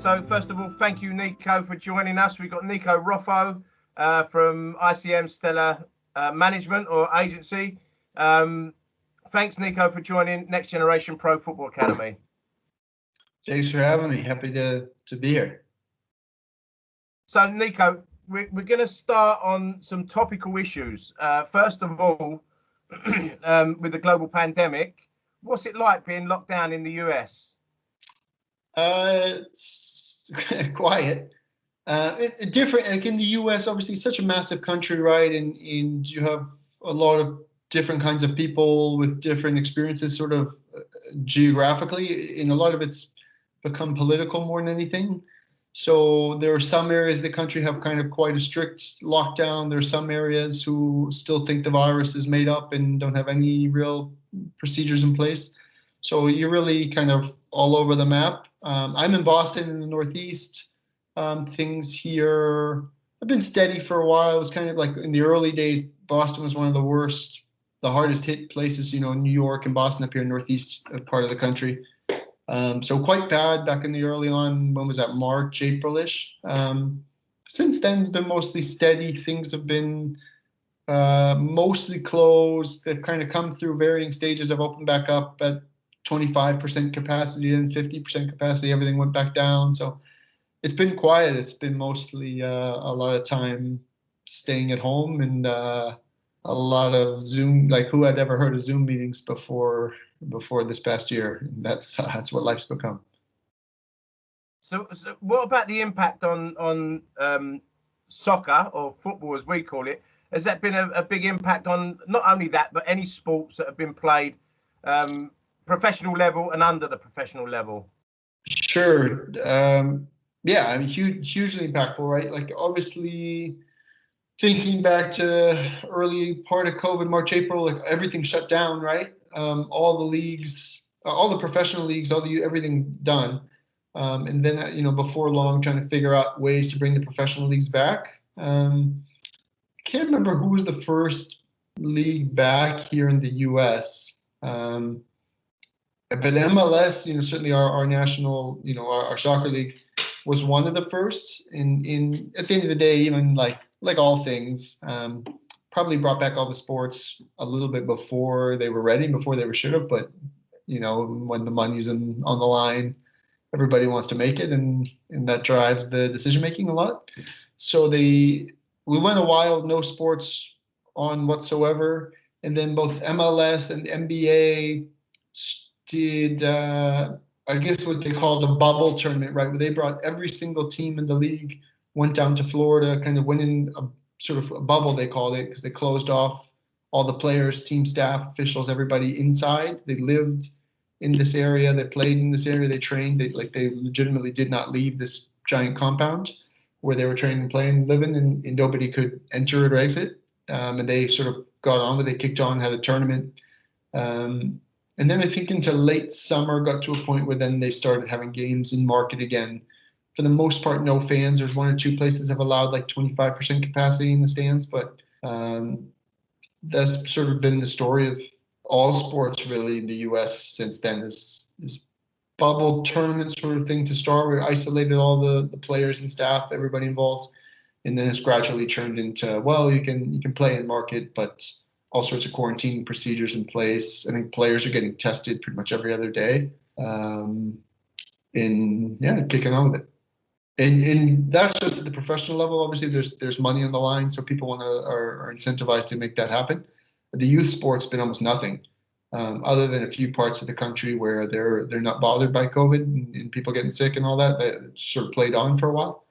So first of all, thank you, Nicco, for joining us. We've got Nicco Roffo from ICM Stellar Management or Agency. Thanks, Nicco, for joining Next Generation Pro Football Academy. Thanks for having me. Happy to be here. So, Nicco, we're going to start on some topical issues. First of all, with the global pandemic, what's it like being locked down in the US? It's quiet. Different. Like in the US, obviously, it's such a massive country, right? And you have a lot of different kinds of people with different experiences, sort of geographically. And a lot of it's become political more than anything. So there are some areas of the country have kind of quite a strict lockdown. There are some areas who still think the virus is made up and don't have any real procedures in place. So you're really kind of all over the map. I'm in Boston in the Northeast. Things here have been steady for a while. It was kind of like in the early days, Boston was one of the hardest hit places, New York and Boston up here in the Northeast part of the country. So quite bad back in the early on, when was that, March, April-ish. Since then, it's been mostly steady. Things have been mostly closed. They've kind of come through varying stages of open back up at 25% capacity and 50% capacity. Everything went back down. So it's been quiet. It's been mostly a lot of time staying at home and a lot of Zoom. Like, who had ever heard of Zoom meetings before this past year? That's what life's become. So what about the impact on soccer, or football as we call it? Has that been a big impact on not only that, but any sports that have been played professional level and under the professional level? Sure. Yeah, I mean, hugely impactful, right? Like, obviously, thinking back to early part of COVID, March, April, like everything shut down, right? All the leagues, all the professional leagues, everything done. And then, before long, trying to figure out ways to bring the professional leagues back. Can't remember who was the first league back here in the US. But MLS, certainly our national, our soccer league was one of the first. In at the end of the day, even like all things, probably brought back all the sports a little bit before they were ready, before they should have. But when the money's on the line, everybody wants to make it, and that drives the decision making a lot. So we went a while, no sports on whatsoever, and then both MLS and NBA did I guess what they called a bubble tournament, right? Where they brought every single team in the league, went down to Florida, kind of went in a sort of a bubble, they called it, because they closed off all the players, team staff, officials, everybody inside. They lived in this area, they played in this area, they trained. They legitimately did not leave this giant compound where they were training, playing, living, and nobody could enter it or exit. And they sort of got on with it, kicked on, had a tournament. And then I think into late summer, got to a point where then they started having games in market again. For the most part, no fans. There's one or two places have allowed like 25% capacity in the stands, but that's sort of been the story of all sports really in the US since then, is bubble tournament sort of thing to start. We isolated all the players and staff, everybody involved, and then it's gradually turned into, well, you can play in market, but all sorts of quarantine procedures in place. I think players are getting tested pretty much every other day. Kicking on with it. And that's just at the professional level. Obviously, there's money on the line, so people are incentivized to make that happen. The youth sport's been almost nothing, other than a few parts of the country where they're not bothered by COVID and people getting sick and all that. That sort of played on for a while.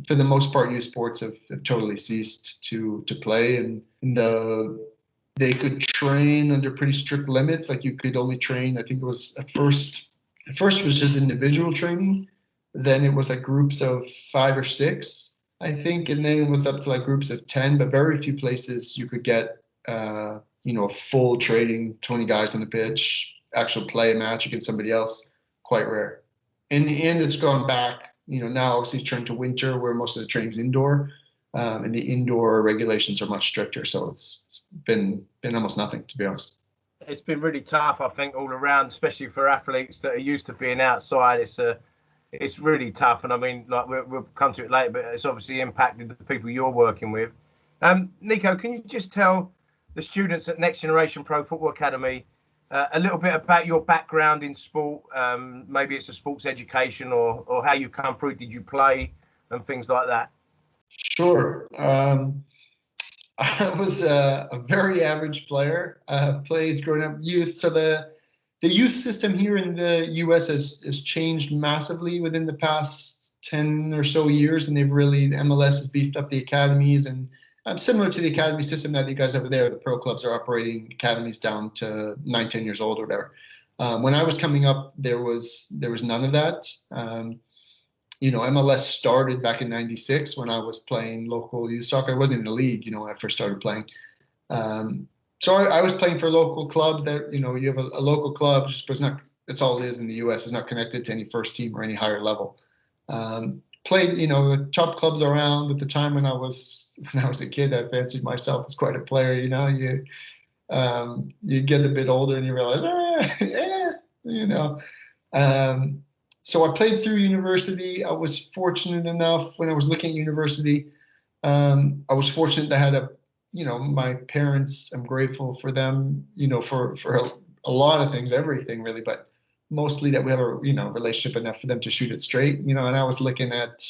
For the most part, youth sports have totally ceased to play, and they could train under pretty strict limits. Like, you could only train, I think it was at first was just individual training. Then it was like groups of 5 or 6, I think, and then it was up to like groups of 10. But very few places you could get a full training, 20 guys on the pitch, actual play a match against somebody else. Quite rare. And it's gone back. Now obviously turned to winter where most of the training's indoor, and the indoor regulations are much stricter. So it's been almost nothing, to be honest. It's been really tough, I think, all around, especially for athletes that are used to being outside. it's really tough. And I mean, like we'll come to it later, but it's obviously impacted the people you're working with. Nicco, can you just tell the students at Next Generation Pro Football Academy a little bit about your background in sport? Maybe it's a sports education or how you come through. Did you play and things like that? Sure. I was a very average player. Played growing up youth. So the youth system here in the U.S. has changed massively within the past 10 or so years, and the MLS has beefed up the academies, and similar to the academy system that you guys over there, the pro clubs are operating academies down to 9, 10 years old or whatever. When I was coming up, there was none of that. MLS started back in '96 when I was playing local youth soccer. I wasn't in the league, when I first started playing. So I was playing for local clubs that, you have a local club, just but it's all it is in the US. It's not connected to any first team or any higher level. Played, the top clubs around at the time when I was a kid. I fancied myself as quite a player. You get a bit older and you realize, so I played through university. I was fortunate enough when I was looking at university. I was fortunate that I had my parents. I'm grateful for them, for a lot of things, everything really, but mostly that we have a relationship enough for them to shoot it straight. And I was looking at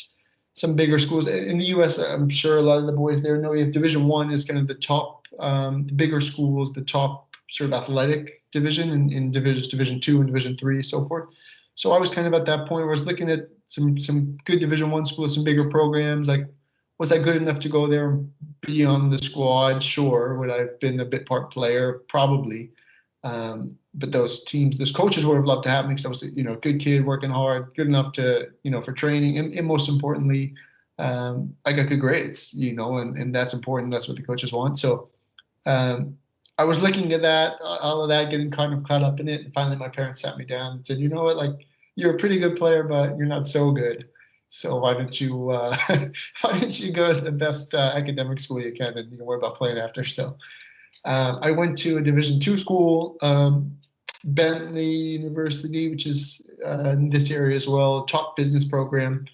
some bigger schools in the U.S. I'm sure a lot of the boys there know you have Division I is kind of the top, the bigger schools, the top sort of athletic division in Division II and Division III, so forth. So I was kind of at that point where I was looking at some good Division I schools, some bigger programs. Like, was I good enough to go there and be on the squad? Sure. Would I have been a bit part player? Probably. But those coaches would have loved to have me because I was, a good kid, working hard, good enough to, for training. And most importantly, I got good grades, and that's important. That's what the coaches want. So I was looking at that, all of that, getting kind of caught up in it. And finally, my parents sat me down and said, you know what, like, you're a pretty good player, but you're not so good. So why don't you go to the best academic school you can, and you can worry about playing after. So I went to a Division II school, Bentley University, which is in this area as well, top business program.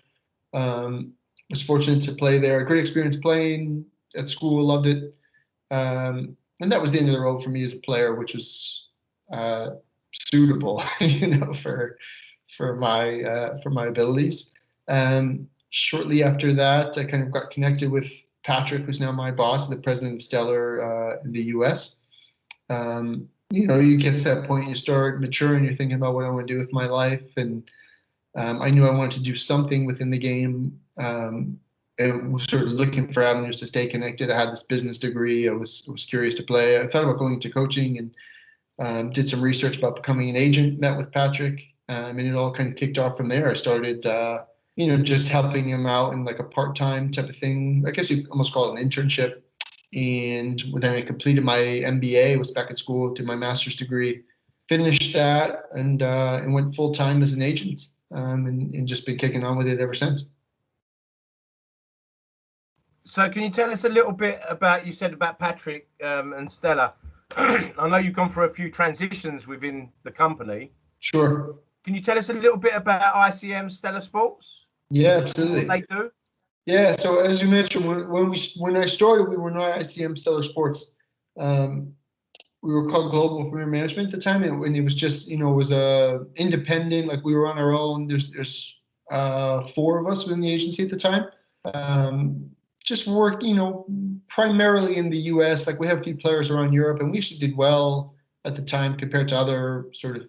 Was fortunate to play there. A great experience playing at school, loved it. And that was the end of the road for me as a player, which was suitable, for my abilities. Shortly after that, I kind of got connected with Patrick, who's now my boss, the president of Stellar in the US. You get to that point, you start maturing, you're thinking about what I want to do with my life. And I knew I wanted to do something within the game. And was sort of looking for avenues to stay connected. I had this business degree. I was curious to play. I thought about going into coaching and did some research about becoming an agent, met with Patrick, and it all kind of kicked off from there. I started, just helping him out in like a part-time type of thing. I guess you almost call it an internship. And then I completed my MBA, was back at school, did my master's degree, finished that, and went full-time as an agent, and just been kicking on with it ever since. So can you tell us a little bit about, you said about Patrick and Stella. I know you've gone through a few transitions within the company. Sure. Can you tell us a little bit about ICM Stella Sports? Yeah, absolutely. What they do? Yeah, so as you mentioned, when I started, we were not ICM Stellar Sports. We were called Global Premier Management at the time, and it was just, it was independent. Like, we were on our own. There's 4 of us within the agency at the time. Just work, primarily in the US. Like, we have a few players around Europe, and we actually did well at the time compared to other sort of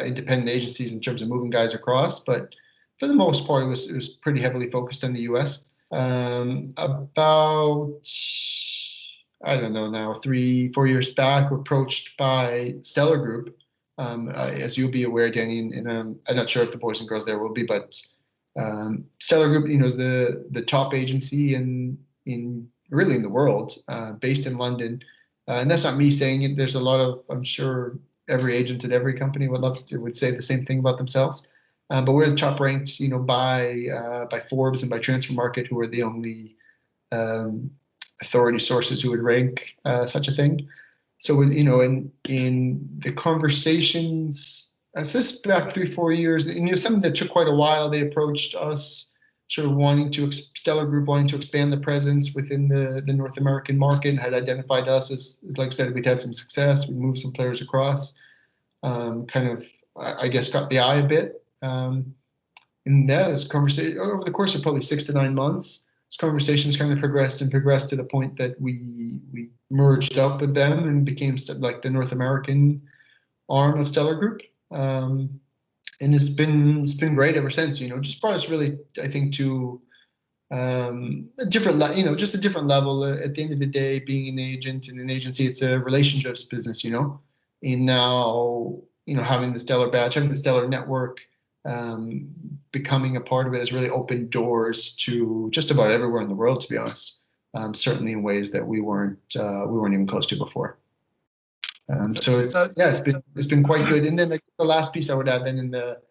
independent agencies in terms of moving guys across. But for the most part, it was pretty heavily focused on the US. About, I don't know now, 3-4 years back, we're approached by Stellar Group. As you'll be aware, Danny, and I'm not sure if the boys and girls there will be, but Stellar Group, is the top agency in really in the world, based in London. And that's not me saying it. There's a lot of, I'm sure every agent at every company would say the same thing about themselves. But we're the top ranked, by Forbes and by Transfer Market, who are the only authority sources who would rank such a thing. So, in the conversations This back 3-4 years, and something that took quite a while. They approached us, sort of wanting to Stellar Group wanting to expand the presence within the North American market, and had identified us as, like I said, we'd had some success. We moved some players across, kind of, I guess, got the eye a bit. And yeah, this conversation over the course of probably 6 to 9 months, this conversations kind of progressed to the point that we merged up with them and became like the North American arm of Stellar Group. And it's been great ever since. Just brought us really, I think, to a different just a different level. At the end of the day, being an agent in an agency, it's a relationships business. And now having the Stellar badge, having the Stellar network, becoming a part of it has really opened doors to just about everywhere in the world, to be honest. Certainly in ways that we weren't even close to before. So it's been quite good. And then the last piece I would add, then in the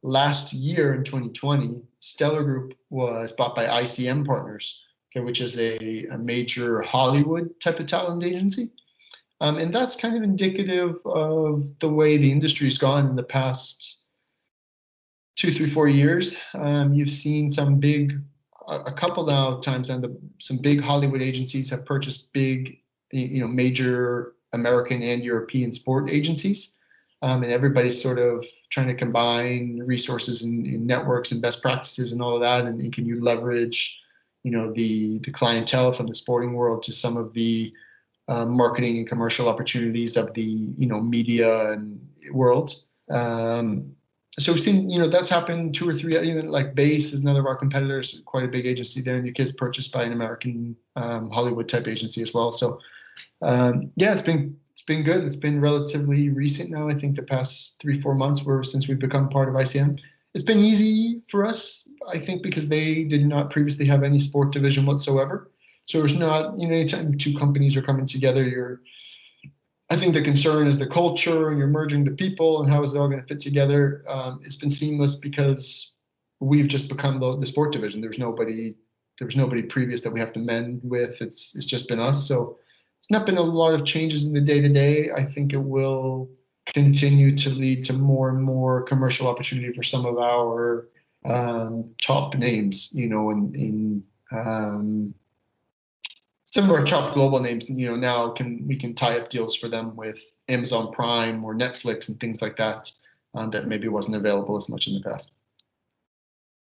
last year in 2020, Stellar Group was bought by ICM Partners, okay, which is a major Hollywood type of talent agency. And that's kind of indicative of the way the industry's gone in the past 2, 3, 4 years. You've seen a couple now times, and some big Hollywood agencies have purchased big, major American and European sport agencies. And everybody's sort of trying to combine resources and networks and best practices and all of that. And can you leverage, the clientele from the sporting world to some of the marketing and commercial opportunities of the, media and world. So we've seen, that's happened 2 or 3, even like Base is another of our competitors, quite a big agency there in the UK, is purchased by an American Hollywood type agency as well. So it's been good. It's been relatively recent now. I think the past 3-4 months since we've become part of ICM. It's been easy for us, I think, because they did not previously have any sport division whatsoever. So it's not, anytime two companies are coming together, I think the concern is the culture, and you're merging the people, and how is it all going to fit together. It's been seamless because we've just become the sport division. There was nobody previous that we have to mend with. It's just been us. So it's not been a lot of changes in the day-to-day. I think it will continue to lead to more and more commercial opportunity for some of our top names, in some of our top global names. Now we can tie up deals for them with Amazon Prime or Netflix and things like that, that maybe wasn't available as much in the past.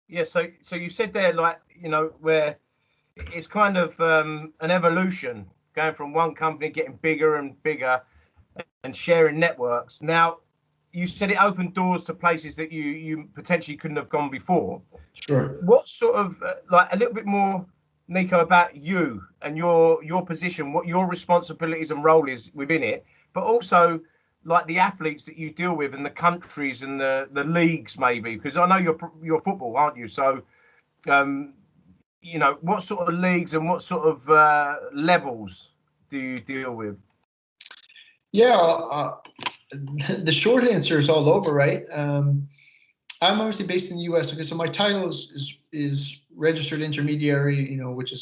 Yeah, so you said there, like, where it's kind of an evolution, going from one company getting bigger and bigger and sharing networks. Now, you said it opened doors to places that you potentially couldn't have gone before. Sure. What sort of, like, a little bit more, Nicco, about you and your position, what your responsibilities and role is within it, but also like the athletes that you deal with and the countries and the leagues, maybe, because I know you're football, aren't you? So, what sort of leagues and what sort of levels do you deal with? Yeah, the short answer is all over, right? I'm obviously based in the US. Okay, so my title is registered intermediary, which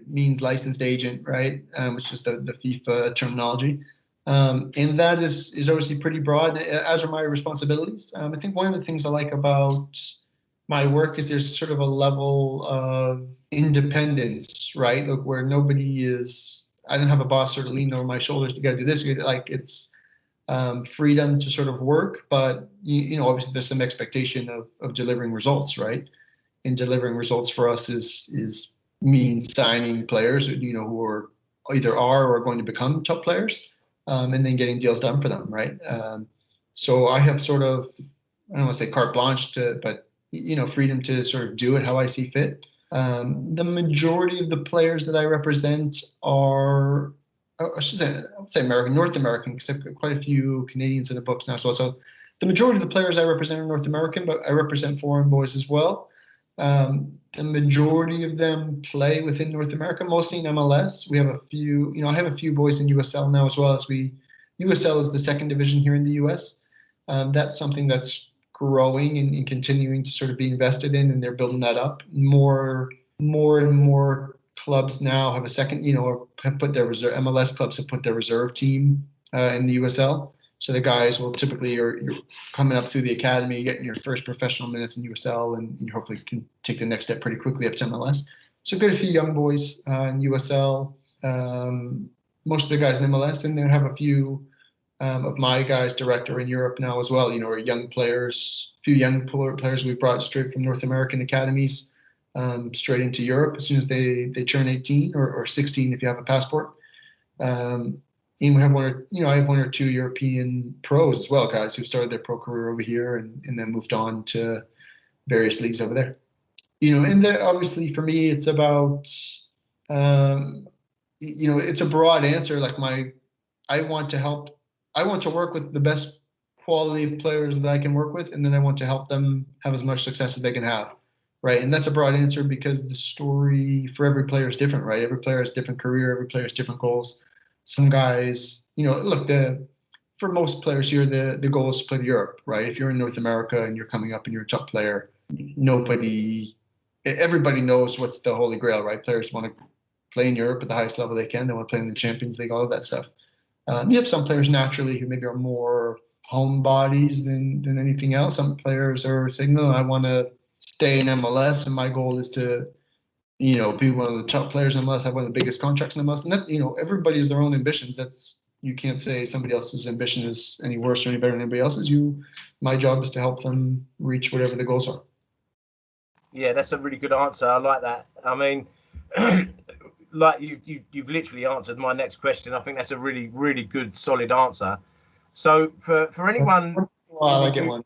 means licensed agent, right? Which is the FIFA terminology. And that is obviously pretty broad, as are my responsibilities. I think one of the things I like about my work is there's sort of a level of independence, right? Look, where I don't have a boss sort of leaning over my shoulders to go do this. Like, it's freedom to sort of work, but obviously there's some expectation of delivering results, right? And delivering results for us means signing players, who are either are going to become top players, and then getting deals done for them, right? So I have sort of, I don't want to say carte blanche but freedom to sort of do it how I see fit. The majority of the players that I represent are, I would say American, North American, because I've got quite a few Canadians in the books now as well. So the majority of the players I represent are North American, but I represent foreign boys as well. The majority of them play within North America, mostly in MLS. We have a few, I have a few boys in USL now as well. USL is the second division here in the US. That's something that's growing and continuing to sort of be invested in, and they're building that up. More and more clubs now have a second, or have put their MLS clubs have put their reserve team in the USL. So the guys will typically, you're coming up through the academy, getting your first professional minutes in USL, and you hopefully can take the next step pretty quickly up to MLS. So got a few young boys in USL, most of the guys in MLS, and then have a few of my guys direct are in Europe now as well. Are young players, a few young players we brought straight from North American academies straight into Europe as soon as they turn 18 or 16 if you have a passport. And we have I have one or two European pros as well, guys who started their pro career over here and then moved on to various leagues over there. And obviously for me, it's about, it's a broad answer. Like I want to work with the best quality players that I can work with, and then I want to help them have as much success as they can have, right? And that's a broad answer because the story for every player is different, right? Every player has different career, every player has different goals. Some guys, look, for most players here, the goal is to play to Europe, right? If you're in North America and you're coming up and you're a top player, everybody knows what's the holy grail, right? Players want to play in Europe at the highest level they can. They want to play in the Champions League, all of that stuff. You have some players naturally who maybe are more homebodies than anything else. Some players are saying, no, I want to stay in MLS, and my goal is to, be one of the top players in MLS, have one of the biggest contracts in MLS. And that, everybody has their own ambitions. You can't say somebody else's ambition is any worse or any better than anybody else's. My job is to help them reach whatever the goals are. Yeah, that's a really good answer. I like that. I mean, like you've literally answered my next question. I think that's a really, really good, solid answer. So for anyone, I get one.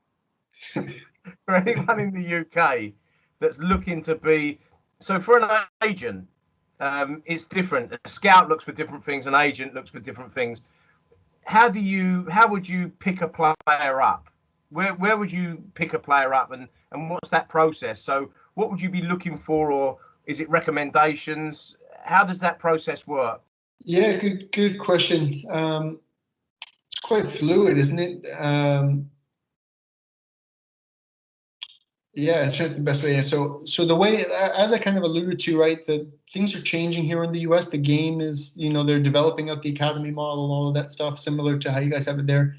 For anyone in the UK that's looking to be, so for an agent, it's different. A scout looks for different things. An agent looks for different things. How would you pick a player up? Where would you pick a player up, and what's that process? So what would you be looking for, or is it recommendations? How does that process work? Yeah, good question. It's quite fluid, isn't it? Yeah, it's the best way. So the way, as I kind of alluded to, right, that things are changing here in the US. The game is, they're developing out the academy model and all of that stuff, similar to how you guys have it there.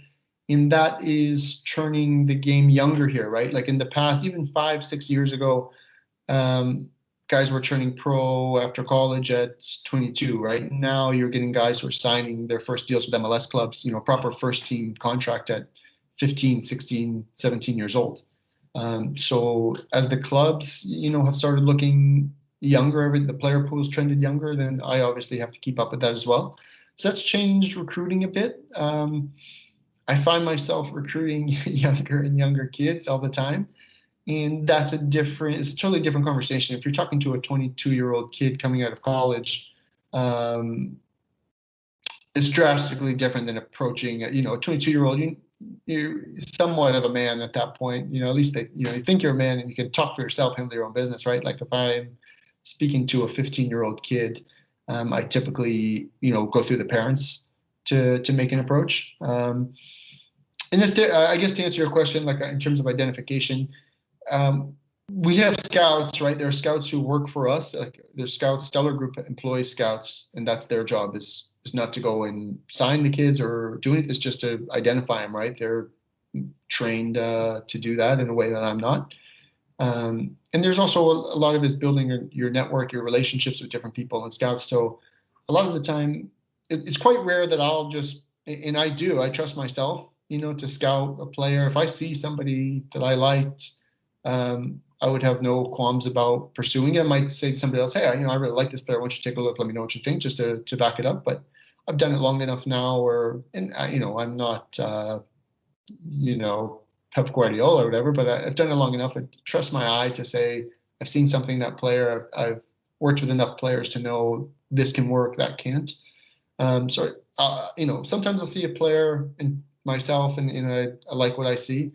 And that is turning the game younger here, right? Like in the past, even 5-6 years ago, guys were turning pro after college at 22, right? Now you're getting guys who are signing their first deals with MLS clubs, proper first team contract at 15, 16, 17 years old. So as the clubs, have started looking younger, the player pool has trended younger, then I obviously have to keep up with that as well. So that's changed recruiting a bit. I find myself recruiting younger and younger kids all the time. And it's a totally different conversation. If you're talking to a 22-year-old kid coming out of college, it's drastically different than approaching, a 22-year-old. You're somewhat of a man at that point. At least you think you're a man and you can talk for yourself, handle your own business, right? Like if I'm speaking to a 15-year-old kid, I typically, go through the parents to make an approach. And I guess to answer your question, like in terms of identification, we have scouts, right? There are scouts who work for us. Like there's scouts, Stellar Group employs scouts, and that's their job is not to go and sign the kids or do anything. It's just to identify them, right? They're trained to do that in a way that I'm not. And there's also a lot of it is building your network, your relationships with different people and scouts. So a lot of the time, it's quite rare that I'll just, and I trust myself, to scout a player. If I see somebody that I liked, I would have no qualms about pursuing it. I might say to somebody else, hey, I really like this player. Why don't you take a look? Let me know what you think, just to back it up. But I've done it long enough now I'm not, Pep Guardiola or whatever, but I've done it long enough. I trust my eye to say, I've seen something in that player. I've worked with enough players to know this can work, that can't. Sometimes I'll see a player and myself and I like what I see.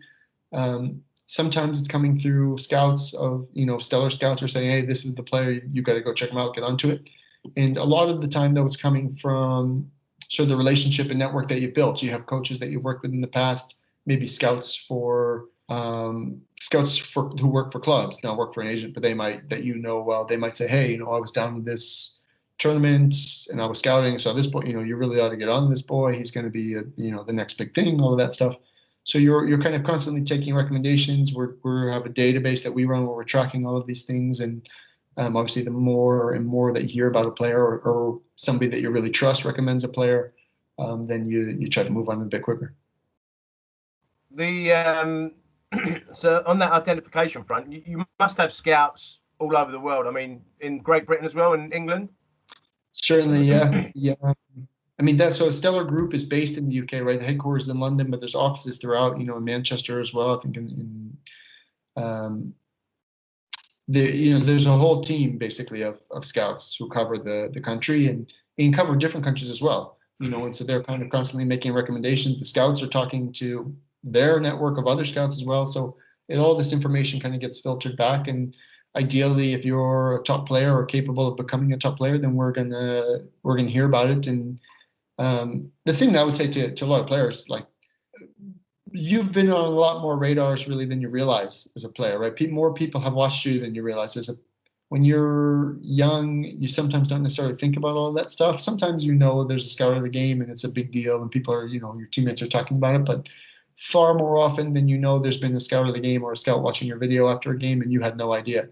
Sometimes it's coming through scouts of, stellar scouts are saying, hey, this is the player, you got to go check him out, get onto it. And a lot of the time, though, it's coming from sort of the relationship and network that you've built. You have coaches that you've worked with in the past, maybe scouts who work for clubs, not work for an agent, but they might say, hey, I was down with this tournaments and I was scouting. So this boy, you really ought to get on this boy. He's going to be, the next big thing, all of that stuff. So you're kind of constantly taking recommendations. We have a database that we run where we're tracking all of these things. And obviously the more and more that you hear about a player or somebody that you really trust recommends a player, then you try to move on a bit quicker. So on that identification front, you must have scouts all over the world. I mean, in Great Britain as well, in England. Certainly, yeah, yeah. I mean, so Stellar Group is based in the UK, right? The headquarters is in London, but there's offices throughout, in Manchester as well. I think there's a whole team basically of scouts who cover the country and cover different countries as well. And so they're kind of constantly making recommendations. The scouts are talking to their network of other scouts as well. So all this information kind of gets filtered back. And ideally, if you're a top player or capable of becoming a top player, then we're gonna hear about it. And the thing that I would say to a lot of players, like, you've been on a lot more radars really than you realize as a player, right? More people have watched you than you realize. When you're young, you sometimes don't necessarily think about all of that stuff. Sometimes there's a scout of the game and it's a big deal and people are, your teammates are talking about it, but far more often than there's been a scout of the game or a scout watching your video after a game and you had no idea.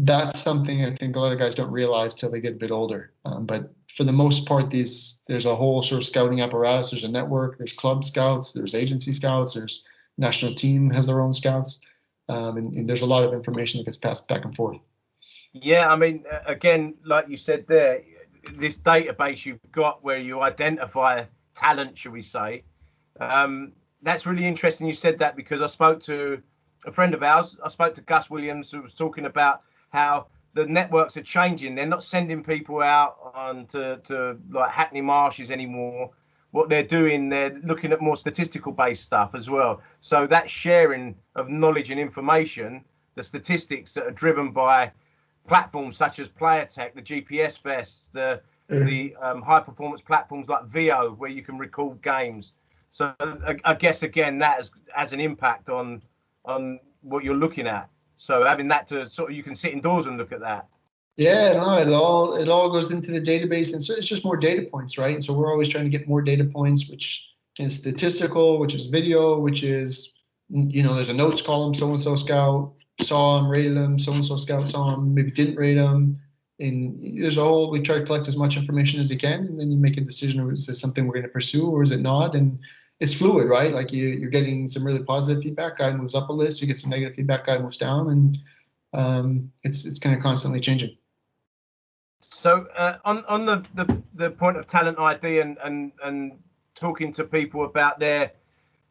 That's something I think a lot of guys don't realize till they get a bit older. But for the most part, there's a whole sort of scouting apparatus. There's a network. There's club scouts. There's agency scouts. There's national team has their own scouts, and there's a lot of information that gets passed back and forth. Yeah, I mean, again, like you said there, this database you've got where you identify talent, shall we say? That's really interesting. You said that because I spoke to a friend of ours. I spoke to Gus Williams, who was talking about how the networks are changing. They're not sending people out on to like Hackney Marshes anymore. What they're doing, they're looking at more statistical based stuff as well. So that sharing of knowledge and information, the statistics that are driven by platforms such as Player Tech, the GPS vests, the high performance platforms like VO, where you can record games. So I guess again that has an impact on what you're looking at. So having that to sort of, you can sit indoors and look at that. Yeah, no, it all goes into the database, and so it's just more data points, right? And so we're always trying to get more data points, which is statistical, which is video, which is there's a notes column. So and so scout saw him, rated him. So and so scout saw him, maybe didn't rate him. And we try to collect as much information as you can, and then you make a decision: is this something we're going to pursue, or is it not? And it's fluid, right? Like you're getting some really positive feedback, guy moves up a list. You get some negative feedback, guy moves down, and it's kind of constantly changing. So on the point of talent ID and talking to people about their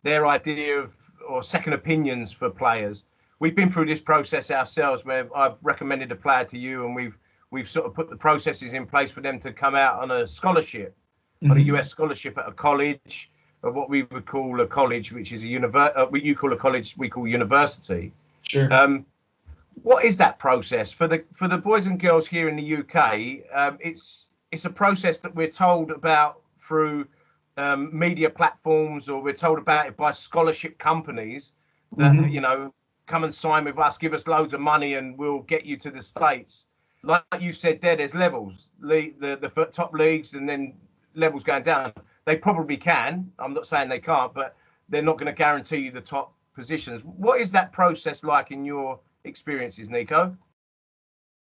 idea of or second opinions for players, we've been through this process ourselves where I've recommended a player to you, and we've sort of put the processes in place for them to come out on a scholarship, on a US scholarship at a college, or what we would call a college, which is what you call a college, we call university. Sure. What is that process for the boys and girls here in the UK? It's a process that we're told about through media platforms, or we're told about it by scholarship companies that come and sign with us, give us loads of money, and we'll get you to the States. Like you said there's levels, the top leagues, and then levels going down. They probably can. I'm not saying they can't, but they're not going to guarantee you the top positions. What is that process like in your experiences, Nicco?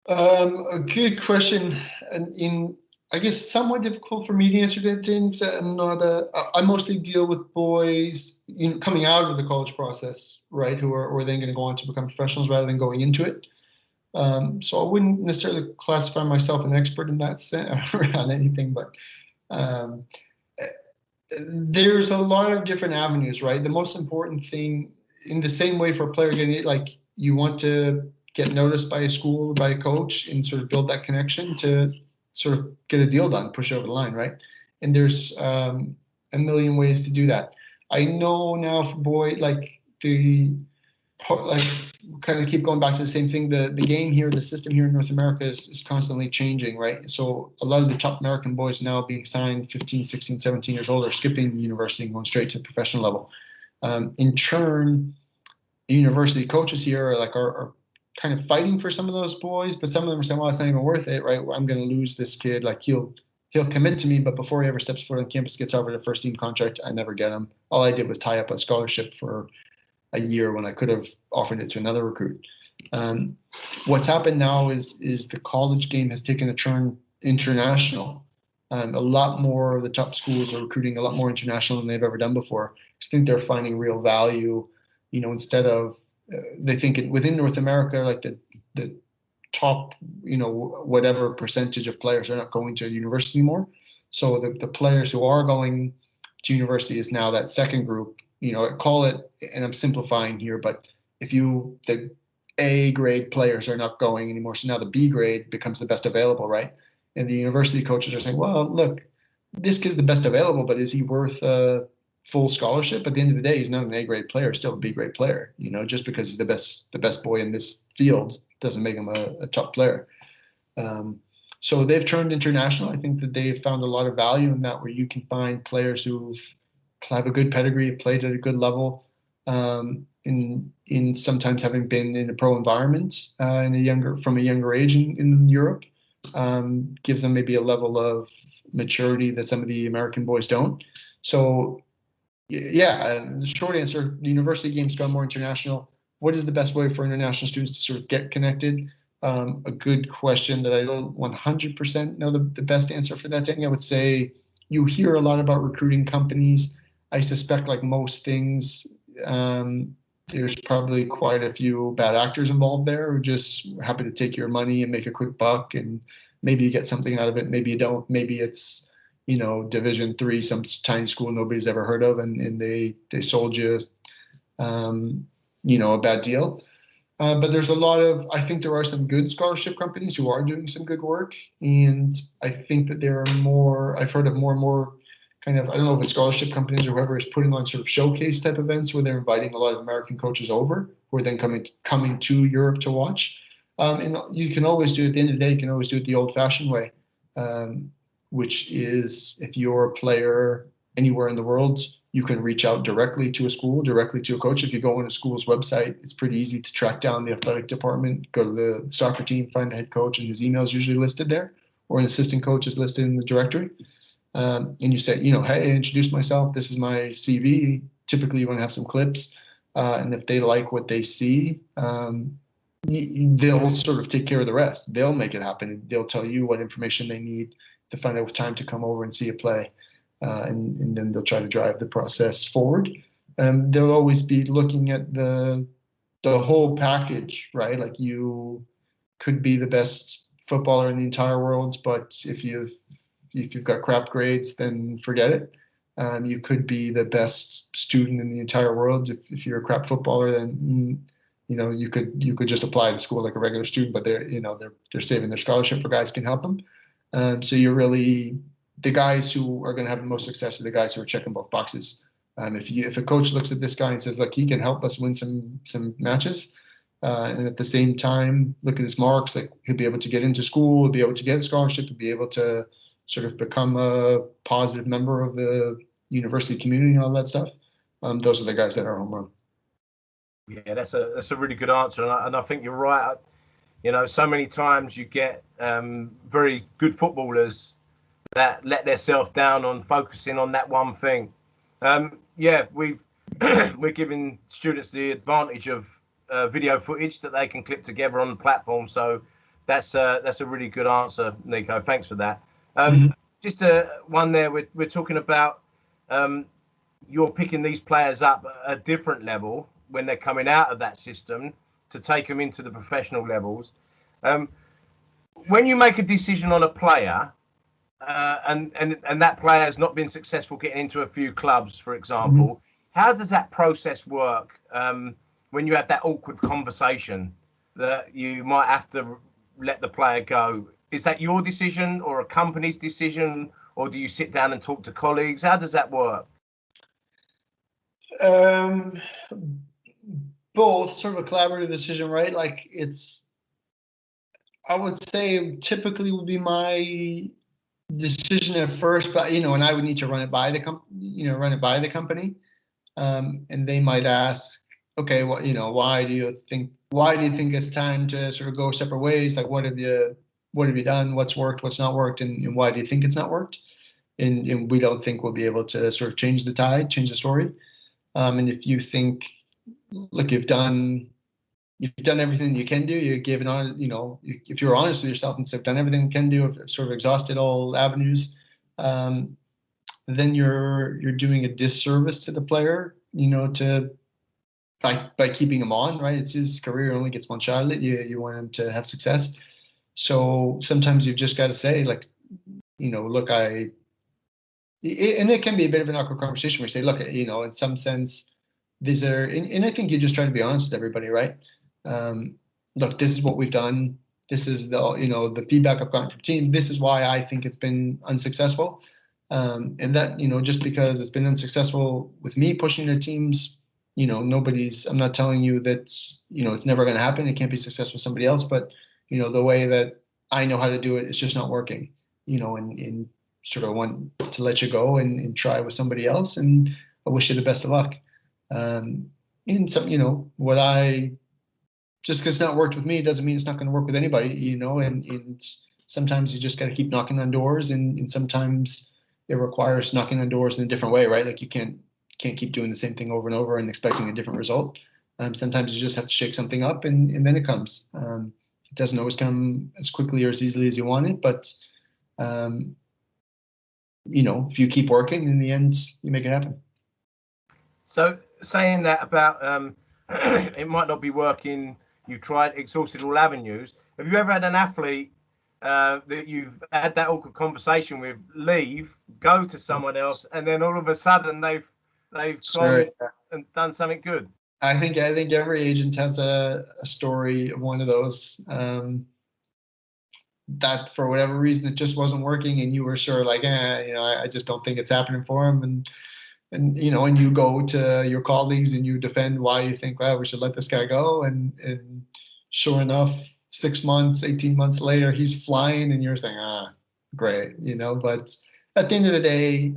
A good question, and I guess somewhat difficult for me to answer that. Things I mostly deal with boys coming out of the college process, right? Who are then going to go on to become professionals rather than going into it. So I wouldn't necessarily classify myself an expert in that sense around anything, but there's a lot of different avenues, right? The most important thing, in the same way for a player getting it, like you want to get noticed by a school, by a coach, and sort of build that connection to sort of get a deal done, push it over the line, right? And there's a million ways to do that. I know now for kind of keep going back to the same thing. The game here, the system here in North America is constantly changing, right? So a lot of the top American boys now being signed 15, 16, 17 years old are skipping university and going straight to professional level. In turn, university coaches here are kind of fighting for some of those boys, but some of them are saying, well, it's not even worth it, right? I'm going to lose this kid. Like he'll commit to me, but before he ever steps foot on campus, gets offered a first team contract, I never get him. All I did was tie up a scholarship for a year when I could have offered it to another recruit. What's happened now is the college game has taken a turn international. A lot more of the top schools are recruiting a lot more international than they've ever done before. I think they're finding real value, instead of they think within North America, like the top, whatever percentage of players are not going to university anymore. So the players who are going to university is now that second group, call it, and I'm simplifying here, but the A grade players are not going anymore. So now the B grade becomes the best available, right? And the university coaches are saying, well, look, this kid's the best available, but is he worth a full scholarship? At the end of the day, he's not an A grade player, still a B grade player. Just because he's the best boy in this field doesn't make him a top player. So they've turned international. I think that they've found a lot of value in that, where you can find players who have a good pedigree, played at a good level, in sometimes having been in a pro environment from a younger age in Europe. Gives them maybe a level of maturity that some of the American boys don't. So, yeah, the short answer, the university game's gone more international. What is the best way for international students to sort of get connected? A good question that I don't 100% know the best answer for that, Danny. I would say you hear a lot about recruiting companies. I suspect, like most things, there's probably quite a few bad actors involved there who are just happy to take your money and make a quick buck, and maybe you get something out of it, maybe you don't. Maybe it's, Division III, some tiny school nobody's ever heard of, and they sold you, a bad deal. But there's I think there are some good scholarship companies who are doing some good work, and I think that there are I've heard of more and more kind of, I don't know if it's scholarship companies or whoever is putting on sort of showcase type events where they're inviting a lot of American coaches over, who are then coming to Europe to watch. And you can always do it, at the end of the day, you can always do it the old fashioned way, which is, if you're a player anywhere in the world, you can reach out directly to a school, directly to a coach. If you go on a school's website, it's pretty easy to track down the athletic department, go to the soccer team, find the head coach, and his email is usually listed there, or an assistant coach is listed in the directory. And you say, hey, I introduced myself. This is my CV. Typically, you want to have some clips. And if they like what they see, they'll sort of take care of the rest. They'll make it happen. They'll tell you what information they need to find out what time to come over and see a play. And then they'll try to drive the process forward. They'll always be looking at the whole package, right? Like, you could be the best footballer in the entire world, but if you've got crap grades, then forget it. You could be the best student in the entire world. If you're a crap footballer, then you could just apply to school like a regular student, but they're saving their scholarship for guys who can help them. So you're really, the guys who are going to have the most success are the guys who are checking both boxes. If a coach looks at this guy and says, look, he can help us win some matches, and at the same time look at his marks, like he'll be able to get into school, he'll be able to get a scholarship, he'll be able to sort of become a positive member of the university community and all that stuff. Those are the guys that are home run. Yeah, that's a really good answer, and I think you're right. So many times you get very good footballers that let themselves down on focusing on that one thing. We're giving students the advantage of video footage that they can clip together on the platform. So that's a really good answer, Nicco. Thanks for that. Just one there. We're talking about you're picking these players up at a different level when they're coming out of that system to take them into the professional levels. When you make a decision on a player, and that player has not been successful getting into a few clubs, for example, how does that process work when you have that awkward conversation that you might have to let the player go? Is that your decision or a company's decision, or do you sit down and talk to colleagues? How does that work? Both, sort of a collaborative decision, right? Like, I would say typically would be my decision at first, but and I would need to run it by the company, and they might ask, okay, well, why do you think it's time to sort of go separate ways? Like, what have you done? What's worked? What's not worked? And why do you think it's not worked? And we don't think we'll be able to sort of change the tide, change the story. And if you think, look, you've done everything you can do, you've given on, if you're honest with yourself and say, I've done everything you can do, I've sort of exhausted all avenues, then you're doing a disservice to the player, to by keeping him on, right? It's his career, only gets one shot at it. You want him to have success. So sometimes you've just got to say, like, look, and it can be a bit of an awkward conversation where you say, look, in some sense, these are, and I think you just try to be honest with everybody, right? Look, this is what we've done. This is the feedback I've gotten from team. This is why I think it's been unsuccessful. And that, just because it's been unsuccessful with me pushing the teams, I'm not telling you that, it's never going to happen. It can't be successful with somebody else, but, the way that I know how to do it, it's just not working, and sort of want to let you go and try with somebody else. And I wish you the best of luck. And some, just because it's not worked with me doesn't mean it's not going to work with anybody, and sometimes you just got to keep knocking on doors, and sometimes it requires knocking on doors in a different way, right? Like you can't keep doing the same thing over and over and expecting a different result. Sometimes you just have to shake something up, and then it comes. It doesn't always come as quickly or as easily as you want it, but if you keep working, in the end, you make it happen. So saying that about it might not be working, you've tried, exhausted all avenues. Have you ever had an athlete that you've had that awkward conversation with leave, go to someone else, and then all of a sudden they've gone and done something good? I think every agent has a story of one of those, that for whatever reason it just wasn't working, and you were sure like, I just don't think it's happening for him, and you go to your colleagues and you defend why you think, well, we should let this guy go, and sure enough, 6 months, 18 months later, he's flying, and you're saying, great, but at the end of the day,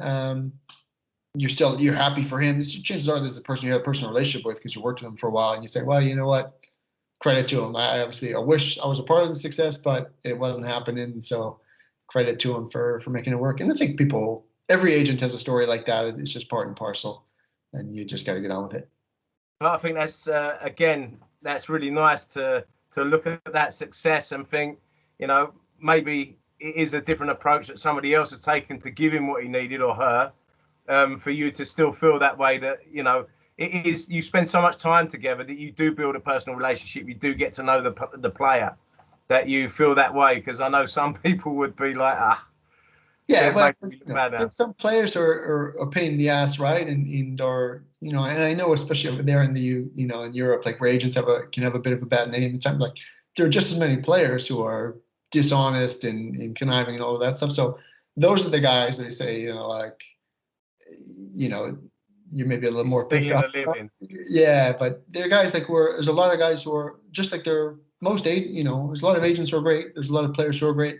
you're happy for him. Chances are this is a person you have a personal relationship with because you worked with him for a while, and you say, well, you know what, credit to him. I wish I was a part of the success, but it wasn't happening. So credit to him for making it work. And I think every agent has a story like that. It's just part and parcel, and you just got to get on with it. Well, I think that's again, that's really nice to look at that success and think, maybe it is a different approach that somebody else has taken to give him what he needed or her, for you to still feel that way, that it is, you spend so much time together that you do build a personal relationship. You do get to know the player, that you feel that way. Because I know some people would be like, yeah, well, some players are a pain in the ass, right? And I know especially over there in in Europe, like where agents can have a bit of a bad name. It's like there are just as many players who are dishonest and conniving and all of that stuff. So those are the guys that say, you may be a little more picked up. Yeah, but there are guys there's a lot of guys who are just like there's a lot of agents who are great. There's a lot of players who are great.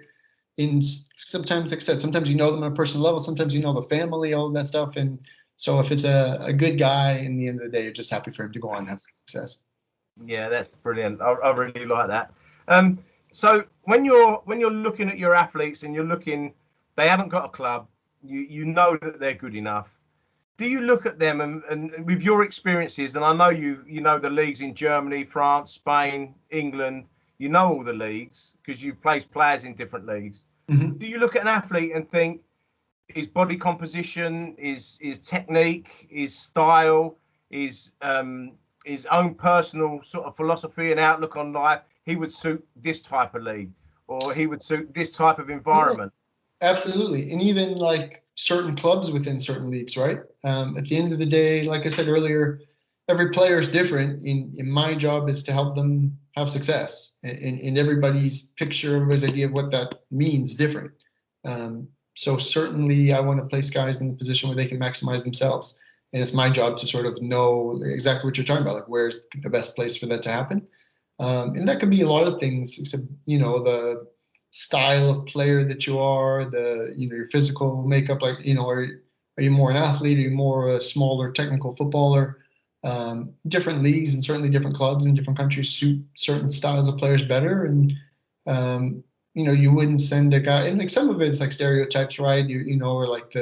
And sometimes, like I said, sometimes you know them on a personal level. Sometimes you know the family, all of that stuff. And so if it's a good guy, in the end of the day, you're just happy for him to go on and have success. Yeah, that's brilliant. I really like that. So when you're looking at your athletes and you're looking, they haven't got a club, you know that they're good enough. Do you look at them and with your experiences, and I know you know the leagues in Germany, France, Spain, England, you know all the leagues because you've placed players in different leagues. Mm-hmm. Do you look at an athlete and think his body composition, his technique, his style, his own personal sort of philosophy and outlook on life, he would suit this type of league, or he would suit this type of environment? Yeah, absolutely. And even like certain clubs within certain leagues, right? At the end of the day, like I said earlier, every player is different. In my job is to help them have success, and everybody's picture, everybody's idea of what that means is different. So certainly I want to place guys in a position where they can maximize themselves. And it's my job to sort of know exactly what you're talking about, like where's the best place for that to happen. And that could be a lot of things, except, the style of player that you are, your physical makeup, like, are you more an athlete? Are you more a smaller technical footballer? Different leagues and certainly different clubs in different countries suit certain styles of players better. And you wouldn't send a guy, and like some of it's like stereotypes, right? Or like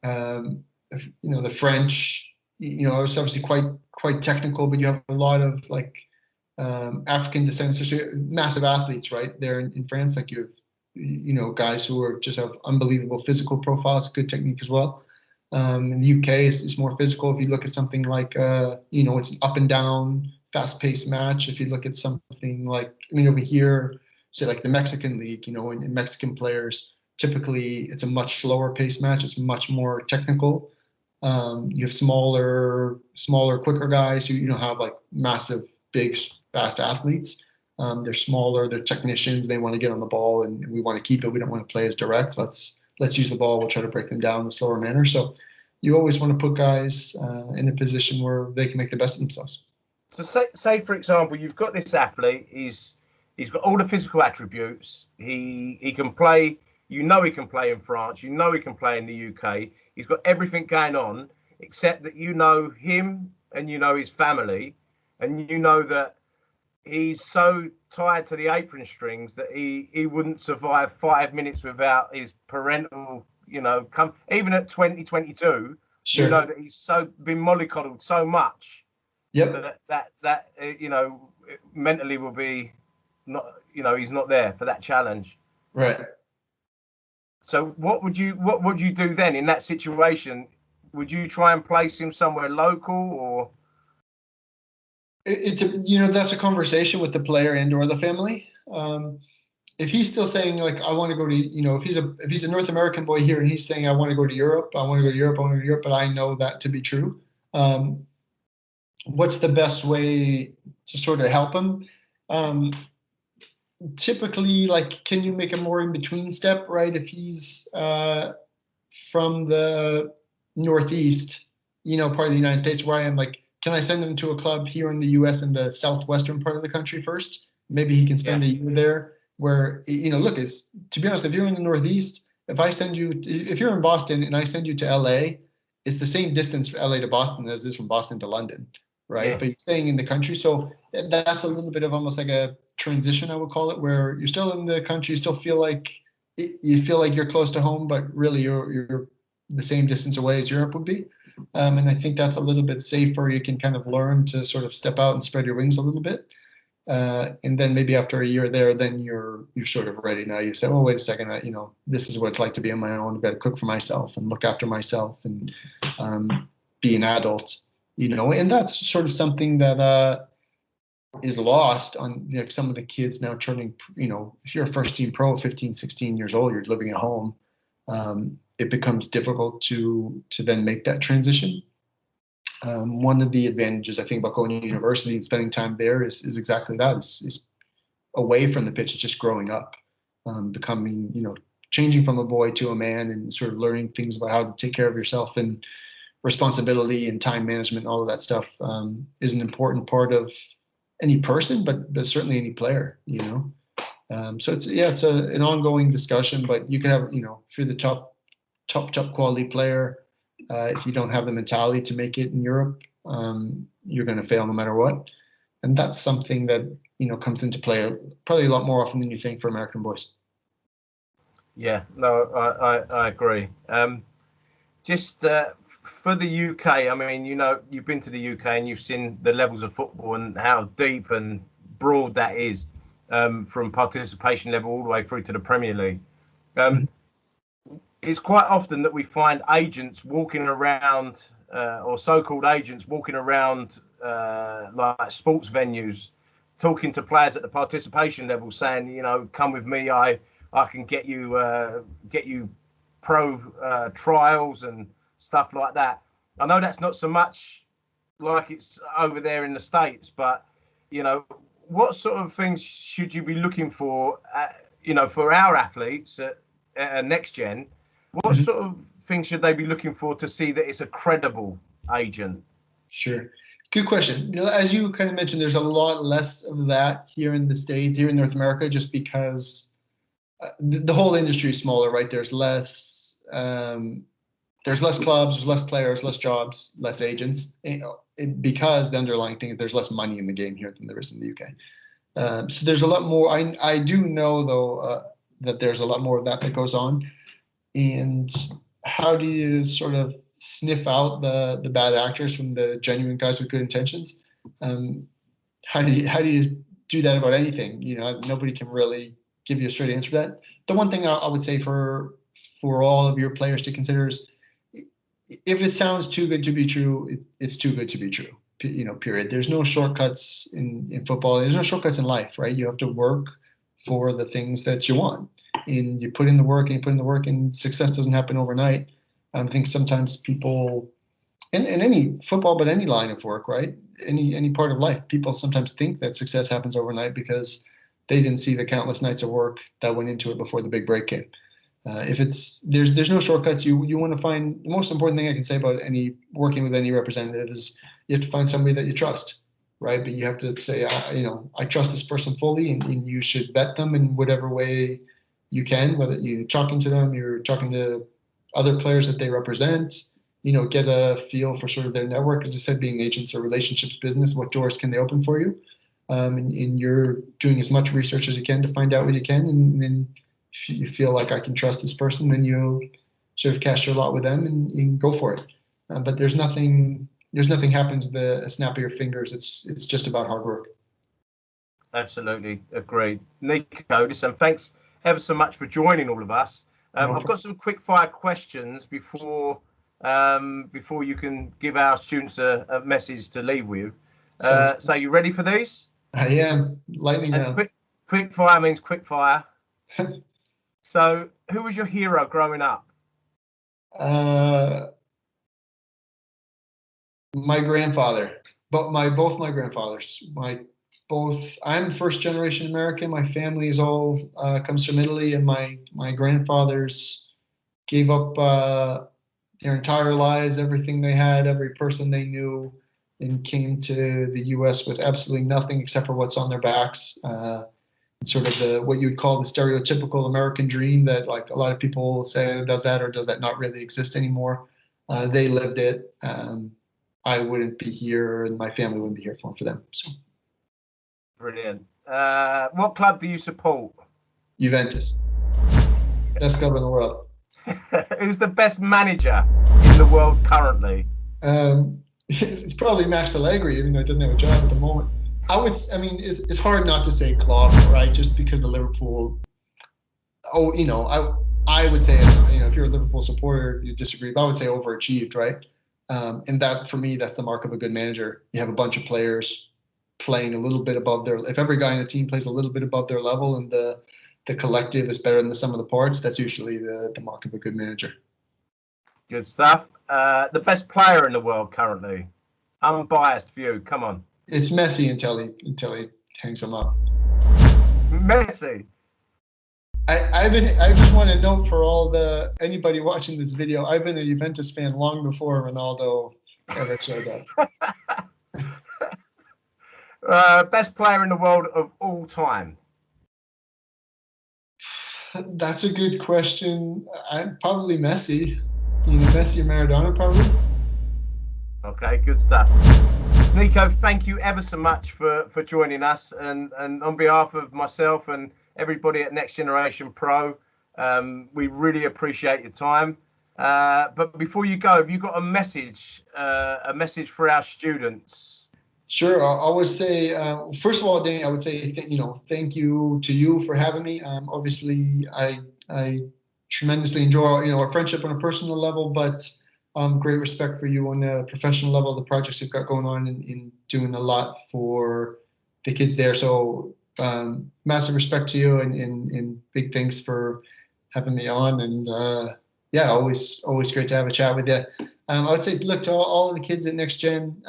um, the French, it's obviously quite technical, but you have a lot of like African descent, so massive athletes, right? There in France, like you have, guys who are just have unbelievable physical profiles, good technique as well. In the UK, it's more physical. If you look at something like, it's an up and down, fast-paced match. If you look at something like, over here, say like the Mexican league, and Mexican players, typically it's a much slower paced match. It's much more technical. You have smaller, quicker guys who have like massive, big, fast athletes. They're smaller, they're technicians. They want to get on the ball, and we want to keep it. We don't want to play as direct. Let's use the ball. We'll try to break them down in a slower manner. So you always want to put guys in a position where they can make the best of themselves. So say for example, you've got this athlete. He's got all the physical attributes. He can play. He can play in France. He can play in the UK. He's got everything going on, except that him and his family, and that he's so tied to the apron strings that he wouldn't survive 5 minutes without his parental, even at 2022, Sure. that he's so been mollycoddled so much. Yep. That mentally will be not, he's not there for that challenge. Right. So what would you do then in that situation? Would you try and place him somewhere local, or? That's a conversation with the player and or the family. If he's still saying like I want to go to, if he's a North American boy here and he's saying I want to go to Europe, I want to go to Europe, but I know that to be true. What's the best way to sort of help him? Typically, like, can you make a more in between step, right? If he's from the Northeast, part of the United States where I am, like, can I send him to a club here in the US in the southwestern part of the country first? Maybe he can spend a year there where, look, to be honest, if you're in the Northeast, if you're in Boston and I send you to LA, it's the same distance from LA to Boston as it is from Boston to London, right? Yeah. But you're staying in the country. So that's a little bit of almost like a transition, I would call it, where you're still in the country, you still feel like you're close to home, but really you're the same distance away as Europe would be. And I think that's a little bit safer. You can kind of learn to sort of step out and spread your wings a little bit. And then maybe after a year there, then you're sort of ready. Now you say, oh, wait a second, this is what it's like to be on my own. I've got to cook for myself and look after myself and be an adult, and that's sort of something that is lost on some of the kids now turning, if you're a first team pro, 15, 16 years old, you're living at home. It becomes difficult to then make that transition. One of the advantages I think about going to university and spending time there is exactly that, is away from the pitch. It's just growing up, becoming, changing from a boy to a man and sort of learning things about how to take care of yourself and responsibility and time management, all of that stuff is an important part of any person, but certainly any player, so it's an ongoing discussion, but you can have, if you're the top quality player, if you don't have the mentality to make it in Europe, you're going to fail no matter what. And that's something that, comes into play probably a lot more often than you think for American boys. Yeah, no, I agree. Just for the UK, I mean, you've been to the UK and you've seen the levels of football and how deep and broad that is, from participation level all the way through to the Premier League. It's quite often that we find agents walking around, or so-called agents walking around like sports venues, talking to players at the participation level, saying, come with me, I can get you pro trials and stuff like that. I know that's not so much like it's over there in the States, but what sort of things should you be looking for, for our athletes at Next Gen? What sort of things should they be looking for to see that it's a credible agent? Sure. Good question. As you kind of mentioned, there's a lot less of that here in the States, here in North America, just because the whole industry is smaller, right? There's less there's less clubs, there's less players, less jobs, less agents, because the underlying thing is there's less money in the game here than there is in the UK. So there's a lot more. I do know though that there's a lot more of that goes on. And how do you sort of sniff out the bad actors from the genuine guys with good intentions? How do you do that about anything? You know, nobody can really give you a straight answer to that. The one thing I would say for all of your players to consider is, if it sounds too good to be true, it's too good to be true. You know, period. There's no shortcuts in football. There's no shortcuts in life, right? You have to work for the things that you want, and you put in the work and success doesn't happen overnight. I think sometimes people, in any football, but any line of work, right? Any part of life, people sometimes think that success happens overnight because they didn't see the countless nights of work that went into it before the big break came. If there's no shortcuts. You want to find, the most important thing I can say about working with any representative is you have to find somebody that you trust, right? But you have to say, I trust this person fully, and you should vet them in whatever way you can, whether you're talking to them, you're talking to other players that they represent, get a feel for sort of their network. As I said, being agents or relationships business, what doors can they open for you? And you're doing as much research as you can to find out what you can, and then if you feel like I can trust this person, then you sort of cast your lot with them and go for it. But there's nothing happens with a snap of your fingers. It's just about hard work. Absolutely agreed. Nicco, listen, thanks ever so much for joining all of us. I've got some quick fire questions before you can give our students a message to leave with. So you ready for these? I am. Lightning round. Quick fire means quick fire. So, who was your hero growing up? My grandfather. Both my grandfathers. I'm first generation American. My family is all comes from Italy, and my grandfathers gave up their entire lives, everything they had, every person they knew, and came to the U.S. with absolutely nothing except for what's on their backs. Sort of what you'd call the stereotypical American dream that, like, a lot of people say, does that or does that not really exist anymore? They lived it. I wouldn't be here, and my family wouldn't be here for them. So, brilliant. What club do you support? Juventus. Best club in the world. Who's the best manager in the world currently? It's probably Max Allegri, even though he doesn't have a job at the moment. It's hard not to say Klopp, right? Just because the Liverpool. I would say, if you're a Liverpool supporter, you disagree, but I would say overachieved, right? And that, for me, that's the mark of a good manager. You have a bunch of players playing a little bit above their. If every guy in the team plays a little bit above their level, and the collective is better than the sum of the parts, that's usually the mark of a good manager. Good stuff. The best player in the world currently. Unbiased view. Come on. It's Messi until he hangs him up. Messi. I just want to note for anybody watching this video, I've been a Juventus fan long before Ronaldo ever showed up. Best player in the world of all time. That's a good question. Probably Messi. Messi or Maradona, probably. Okay, good stuff. Nicco, thank you ever so much for joining us, and on behalf of myself and everybody at Next Generation Pro, we really appreciate your time. But before you go, have you got a message for our students? Sure. I always say, first of all, Danny, I would say, thank you to you for having me. Obviously, I tremendously enjoy, our friendship on a personal level, but great respect for you on a professional level, the projects you've got going on, and doing a lot for the kids there. So massive respect to you, and big thanks for having me on. And always great to have a chat with you. I would say, look, to all of the kids at Next Gen,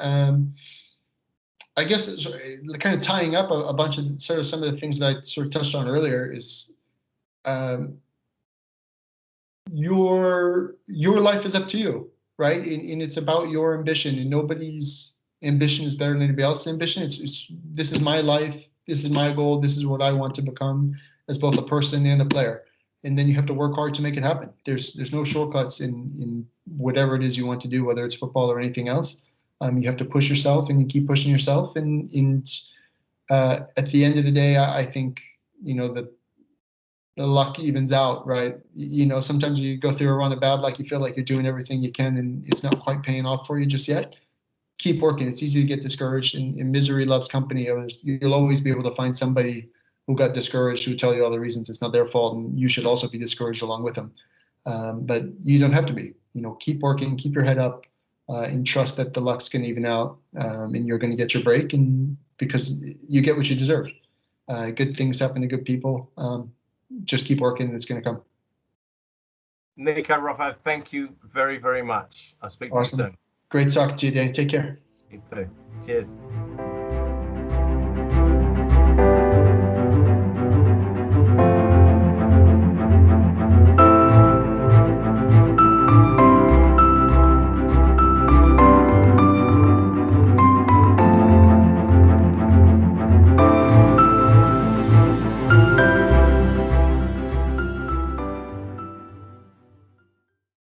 I guess it's kind of tying up a bunch of sort of some of the things that I sort of touched on earlier is your life is up to you, right? And it's about your ambition, and nobody's ambition is better than anybody else's ambition. It's this is my life, this is my goal, this is what I want to become as both a person and a player. and then you have to work hard to make it happen. There's no shortcuts in whatever it is you want to do, whether it's football or anything else. You have to push yourself, and you keep pushing yourself. And at the end of the day, I think, you know, that the luck evens out, right? You know, sometimes you go through a run of bad luck, you feel like you're doing everything you can, and it's not quite paying off for you just yet. Keep working. It's easy to get discouraged, and misery loves company. You'll always be able to find somebody who got discouraged who tell you all the reasons it's not their fault, and you should also be discouraged along with them. But you don't have to be. You know, keep working, keep your head up, and trust that the luck's going to even out, and you're going to get your break, and because you get what you deserve. Good things happen to good people. Just keep working, and it's going to come. Nicco Roffo, thank you very, very much. I'll speak to you soon. Great talking to you, Danny. Take care. You too. Cheers.